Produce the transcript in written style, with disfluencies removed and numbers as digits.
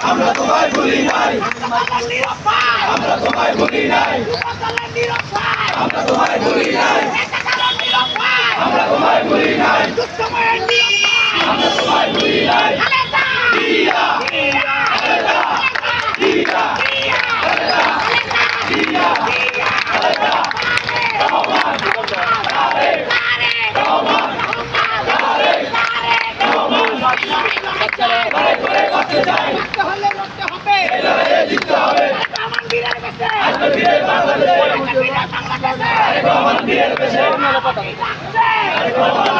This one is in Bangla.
আমরা তোমায় ভুলি নাই, আমরা তোমায় ভুলি নাই, আমরা তোমায় ভুলি নাই, আমরা তোমায় ভুলি নাই, আমরা তোমায় ভুলি নাই। দিয়া খালেদা, দিয়া খালেদা, দিয়া খালেদা, রহমান তারেক রহমান, তারেক রহমান। লড়াই করে বাঁচতে চাই, এই লড়াইয়ে জিততে হবে। আজকে বীরের বাংলাদেশে, তারেক রহমান বীরের বেশে, তারেক রহমান